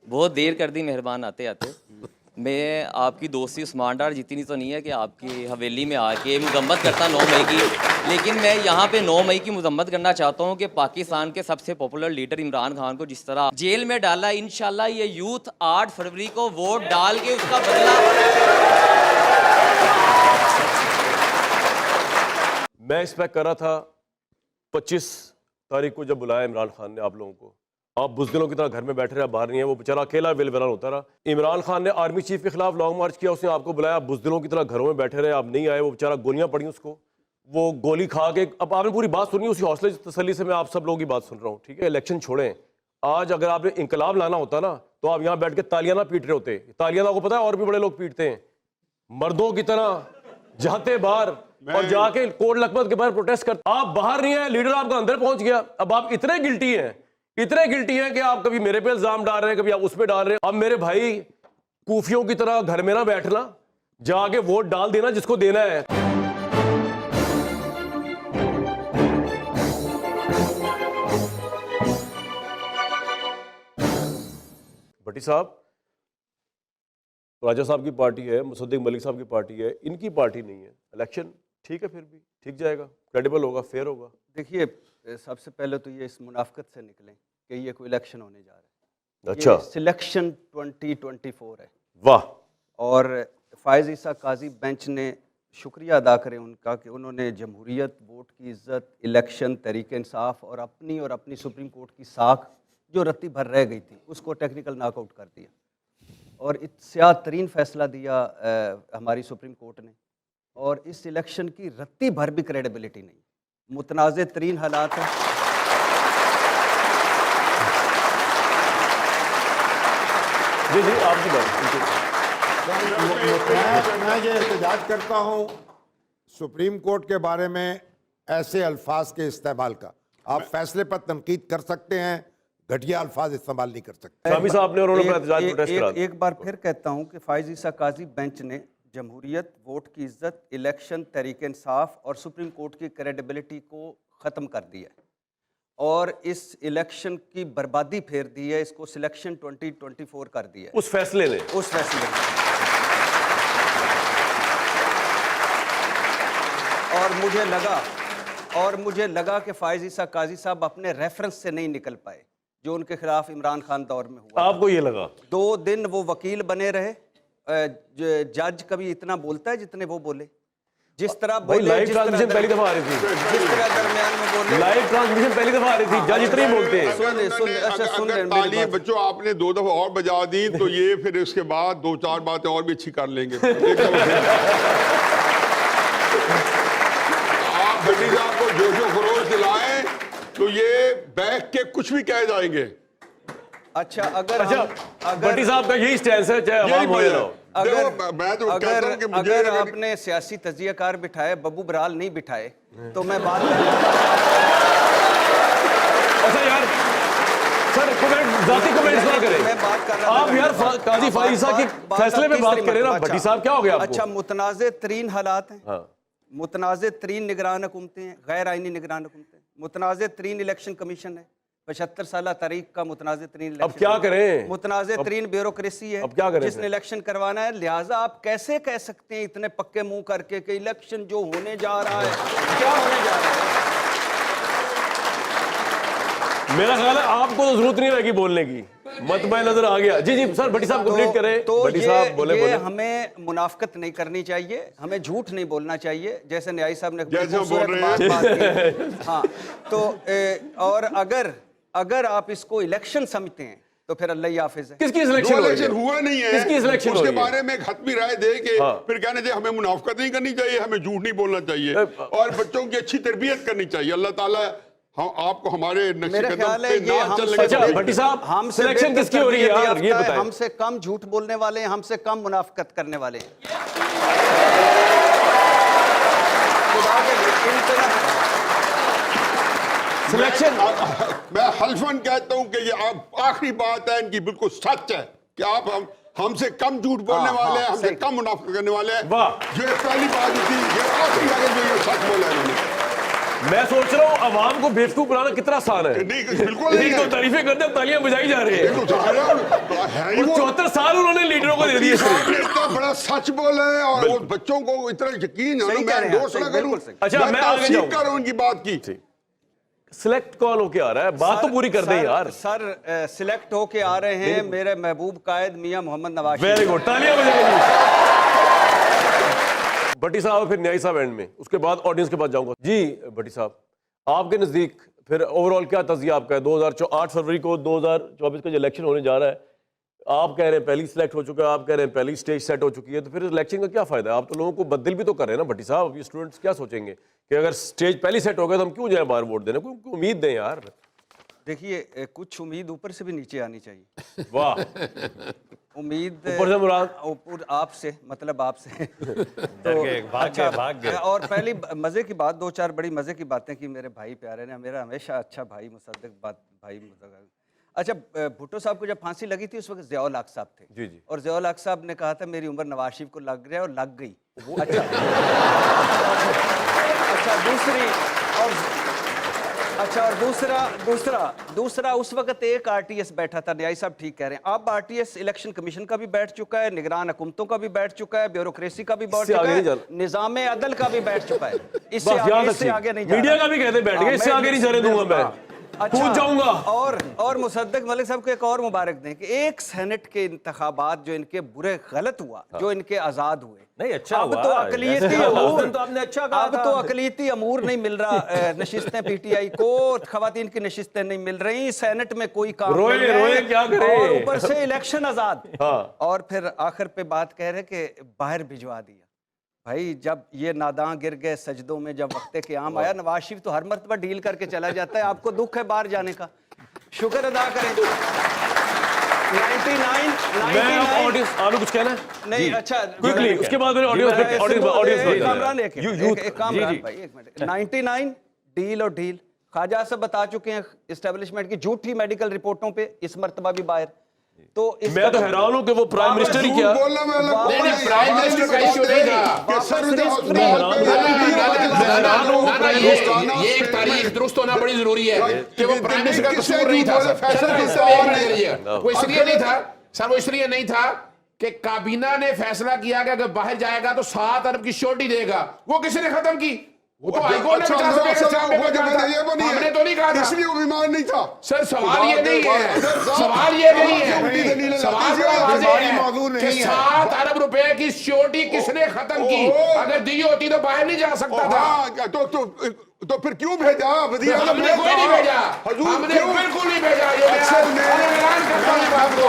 बहुत देर कर दी मेहरबान आते आते। मैं आपकी दोस्ती उस्मान डार जितनी तो नहीं है कि आपकी हवेली में आके मजम्मत करता 9 मई की, लेकिन मैं यहाँ पे 9 मई की मजम्मत करना चाहता हूँ कि पाकिस्तान के सबसे पॉपुलर लीडर इमरान खान को जिस तरह जेल में डाला, इंशाल्लाह ये यूथ 8 फरवरी को वोट डाल के उसका बदला। मैं एक्सपेक्ट कर रहा था 25 तारीख को जब बुलाया इमरान खान ने आप लोगों को, आप बुज़दिलों की तरह घर में बैठे रहे, बाहर नहीं है, वो बेचारा अकेला वेलवेरान होता रहा। इमरान खान ने आर्मी चीफ के खिलाफ लॉन्ग मार्च किया, उसने आपको बुलाया, आप बुज़दिलों की तरह घरों में बैठे रहे, आप नहीं आए, वो बेचारा गोलियां पड़ी उसको, वो गोली खा के। अब आपने पूरी बात सुनी, उसी हौसले तसल्ली से मैं आप सब लोगों की बात सुन रहा हूँ, ठीक है। इलेक्शन छोड़ें, आज अगर आपने इंकलाब लाना होता ना तो आप यहाँ बैठ के तालियां ना पीट रहे होते। तालियां आपको पता है और भी बड़े लोग पीटते हैं, मर्दों की तरह जाते बाहर और जाके कोट लखपत के बाहर प्रोटेस्ट करते। आप बाहर नहीं आए, लीडर आपका अंदर पहुंच गया। अब आप इतने गिल्टी हैं कि आप कभी मेरे पे इल्जाम डाल रहे हैं, कभी आप उस पे डाल रहे हैं। अब मेरे भाई कूफियों की तरह घर में ना बैठना, जाके वोट डाल देना जिसको देना है। भट्टी साहब, राजा साहब की पार्टी है, मुसद्दिक मलिक साहब की पार्टी है, इनकी पार्टी नहीं है। इलेक्शन ठीक है, फिर भी ठीक जाएगा, क्रेडिबल होगा, फेयर होगा। देखिए, सबसे पहले तो ये इस मुनाफकत से निकलें कि ये कोई इलेक्शन होने जा रहा है। अच्छा, सिलेक्शन 2024 है। वाह। और फ़ायज़ ईसा काजी बेंच ने शुक्रिया अदा करें उनका कि उन्होंने जमहूरियत, वोट की इज़्ज़त, इलेक्शन, तहरीक इंसाफ और अपनी सुप्रीम कोर्ट की साख जो रत्ती भर रह गई थी उसको टेक्निकल नॉकआउट कर दिया और इत्सियात तरीन फ़ैसला दिया हमारी सुप्रीम कोर्ट ने। और इस इलेक्शन की रत्ती भर भी क्रेडिबिलिटी नहीं, मुतनाज़ तरीन हालात है। जी जी, आपकी बात। मैं ये एहतजाज करता हूँ सुप्रीम कोर्ट के बारे में ऐसे अल्फाज के इस्तेमाल का। आप फैसले पर तनकीद कर सकते हैं, घटिया अल्फाज इस्तेमाल नहीं कर सकते। शामी साहब ने और उन्होंने एहतजाज प्रोटेस्ट करा। एक बार फिर कहता हूँ कि फ़ायज़ ईसा काजी बेंच ने जमहूरियत, वोट की इज़्ज़त, इलेक्शन, तहरीक इंसाफ और सुप्रीम कोर्ट की क्रेडिबिलिटी को ख़त्म कर दिया है और इस इलेक्शन की बर्बादी फेर दी है। इसको सिलेक्शन 2024 कर दिया है उस फैसले ने। और मुझे लगा कि फ़ायज़ ईसा काजी साहब अपने रेफरेंस से नहीं निकल पाए जो उनके खिलाफ इमरान खान दौर में हुआ। आपको ये लगा? 2 दिन वो वकील बने रहे। जज कभी इतना बोलता है जितने वो बोले, जिस तरह बोले, लाइव ट्रांसमिशन पहली दफा आ रही थी, जिस तरह दरमियान में बोले, लाइव ट्रांसमिशन पहली दफा आ रही थी, जज इतने ही बोलते हैं। सुन ले ताली बच्चों, आपने 2 दफा और बजा दी तो ये फिर उसके बाद 2-4 बातें और भी अच्छी कर लेंगे। आप भट्टी साहब को जोशो खरोश दिलाएं तो ये बैठ के कुछ भी कह जाएंगे। अच्छा, अगर भट्टी साहब का यही स्टैंस है, चाहे अवाम हो या ना हो। अगर आपने सियासी तजियाकार बिठाए, बब्बू बराल नहीं बिठाए, तो मैं बात अच्छा यार, सर जाती कमेंट्स ना करें। मैं बात कर रहा हूं, आप यार काजी फ़ायज़ ईसा के फैसले में बात करें ना। भट्टी साहब क्या हो गया आपको? अच्छा, मुतनाज़े तरीन हालात हैं। हाँ। मुतनाज़े तरीन निगरान हुकूमतें हैं, गैर आइनी निगरान हुकूमतें, मुतनाज़े तरीन इलेक्शन कमीशन है, 75 साल तारीख का मुतनाज़े तरीन इलेक्शन। अब क्या करें? मुतनाज़े तरीन ब्यूरोक्रेसी है, अब क्या करें जिसने इलेक्शन करवाना है। लिहाजा आप कैसे कह सकते हैं इतने पक्के मुंह करके कि इलेक्शन जो होने जा रहा है, क्या होने जा रहा है? मेरा ख्याल है आपको तो जरूरत नहीं रहेगी बोलने की, मतबा नजर आ गया। जी जी सर, भट्टी साहब कंप्लीट करें। तो भट्टी साहब बोले। हमें मुनाफकत नहीं करनी चाहिए, हमें झूठ नहीं बोलना चाहिए, जैसे न्यायी साहब ने जैसे बोल रहे बात की। हाँ, तो और अगर आप इसको इलेक्शन समझते हैं तो फिर अल्लाह ही हाफिज है। किसकी सिलेक्शन हुआ नहीं है, किसकी सिलेक्शन उसके बारे में एक हतमी राय दे के फिर कहने चाहिए हमें मुनाफकत नहीं करनी चाहिए, हमें झूठ नहीं बोलना चाहिए और बच्चों की अच्छी तरबियत करनी चाहिए। अल्लाह ताला हम आपको हमारे मेरा ख्याल है ये भट्टी साहब, हम सिलेक्शन किसकी हो रही है यार, ये बताएं। हमसे कम झूठ बोलने वाले हैं, हमसे कम मुनाफकत करने वाले हैं। सिलेक्शन मैं हल्फन कहता हूं कि ये आखिरी बात है इनकी, बिल्कुल सच है कि आप हमसे कम झूठ बोलने वाले हैं, हमसे कम मुनाफा करने वाले हैं। वाह, ये पहली बात थी, ये आखिरी बात जो ये सच बोला है इन्होंने। मैं सोच रहा हूँ अवाम को बेवकूफ बनाना कितना आसान है। नहीं, बिल्कुल नहीं एक तो है। तारीफें करते हैं, तालियां बजाई जा रही है। तो है ही वो। 74 साल उन्होंने लीडरों को दे दिए। साहब ने इतना बड़ा सच बोला है और वो बच्चों को इतना यकीन है सही ना, कह मैं रहे हैं, दोस्त सही, ना करूं। बिल्कुल सही। अच्छा, मैं आगे तासीब जाऊंगा। कर रहा हूं इनकी बात की। सिलेक्ट कौन होके आ रहा है? बात तो पूरी कर दें यार। सर सिलेक्ट होके आ रहे हैं मेरे महबूब कायद मियां मोहम्मद नवाज शरीफ। वेरी गुड, तालियां बजाइए। भट्टी साहब फिर न्याई साहब एंड में, उसके बाद ऑडियंस के पास जाऊंगा। जी भट्टी साहब, आपके नजदीक फिर ओवरऑल क्या तजिया आपका है? 2008 फरवरी को 2024 का जो इलेक्शन होने जा रहा है, आप कह रहे हैं पहली सिलेक्ट हो चुका है, आप कह रहे हैं पहली स्टेज सेट हो चुकी है, तो फिर इलेक्शन का क्या फायदा है? आप तो लोगों को बदल भी तो कर रहे हैं ना भट्टी साहब। ये स्टूडेंट्स क्या सोचेंगे कि अगर स्टेज पहली सेट हो गया तो हम क्यों जाए बाहर वोट देने? कोई उम्मीद दें यार। देखिए कुछ उम्मीद ऊपर से भी नीचे आनी चाहिए। वाह, उम्मीद ऊपर से मुराद? ऊपर आपसे, मतलब आपसे। भाग गए। और पहली मजे की बात, दो चार बड़ी मजे की बातें की मेरे भाई प्यारे ने। मेरा हमेशा अच्छा भाई भाई अच्छा, भुट्टो साहब को जब फांसी लगी थी उस वक्त ज़ियाउल हक साहब थे। जी जी। और ज़ियाउल हक साहब ने कहा था मेरी उम्र नवाज शरीफ को लग गया, और लग गई। अच्छा अच्छा दूसरी और दूसरा उस वक्त एक आरटीएस बैठा था। न्याई साहब ठीक कह रहे हैं। अब आरटीएस इलेक्शन कमीशन का भी बैठ चुका है, निगरान हुकूमतों का भी बैठ चुका है, ब्यूरोक्रेसी का भी बैठ इससे चुका आगे है, नहीं जाना। निजाम अदल का भी बैठ चुका है। बस याद इससे आगे नहीं जा मीडिया रहा। का भी कहते बैठ गए, इससे आगे नहीं जाने दूंगा मैं। कूद जाऊंगा। और मुसद्दक मलिक साहब को एक और मुबारक दें कि एक सेनेट के इंतखाबात जो इनके बुरे गलत हुआ, जो इनके आजाद हुए, नहीं अच्छा अब हुआ। तो अकलियती जैसे अमूर, उस दिन तो आपने अच्छा कहा अब था। तो अकलियती अमूर नहीं मिल रहा। नशिस्तें पीटीआई को, खवातीन की नशिस्तें नहीं मिल रही, सेनेट में कोई काम रोए नहीं है, रोए क्या करे? और ऊपर से इलेक्शन आजाद। हाँ। और फिर आखिर पे बात कह रहे कि बाहर भिजवा दिया। भाई जब ये नादां गिर गए सजदों में, जब वक्ते क़याम आया, नवाज शरीफ तो हर मर्तबा डील करके चला जाता है। आपको दुख है बाहर जाने का, शुक्र अदा करें। 99 आपने कुछ कहना है? नहीं, अच्छा क्विकली उसके बाद मेरे ऑडियंस कामरान एक कामरान भाई एक मिनट। 99 डील और ढील ख्वाजा साहब बता चुके हैं इस्टेब्लिशमेंट की झूठी मेडिकल रिपोर्टों पे, इस मर्तबा भी बाहर। तो मैं तो हैरान हूं कि वो प्राइम मिनिस्टर ही क्या। बोलना मैं अलग नहीं, बोला, नहीं, प्राइम मिनिस्टर का इशू नहीं था। कि सर वापस हॉस्पिटल रिस्क ये एक तारीख दुरुस्त होना बड़ी जरूरी है कि वो प्राइम मिनिस्टर का कसूर नहीं था सर। वो इसलिए नहीं था सर, वो इसलिए नहीं था कि काबीना ने फैसला किया कि अगर बाहर जाएगा तो 7 अरब की श्योरिटी देगा। वो किसी ने खत्म की? वो तो हाईकोर्ट ने 50 रुपए का स्टैंप पेपर कहा था। हमने तो नहीं कहा था, इसलिए वो बीमार नहीं था। सर सवाल ये नहीं है, सवाल ये नहीं है, सवाल बड़ा वाज़ेह है कि 7 अरब रुपए की श्योरिटी किसने खत्म की? अगर दी होती तो बाहर नहीं जा सकता था। तो फिर क्यों भेजा? हमने कोई नहीं भेजा, हमने बिल्कुल नहीं भेजा। ये मैं ऐलान करता हूं बात को।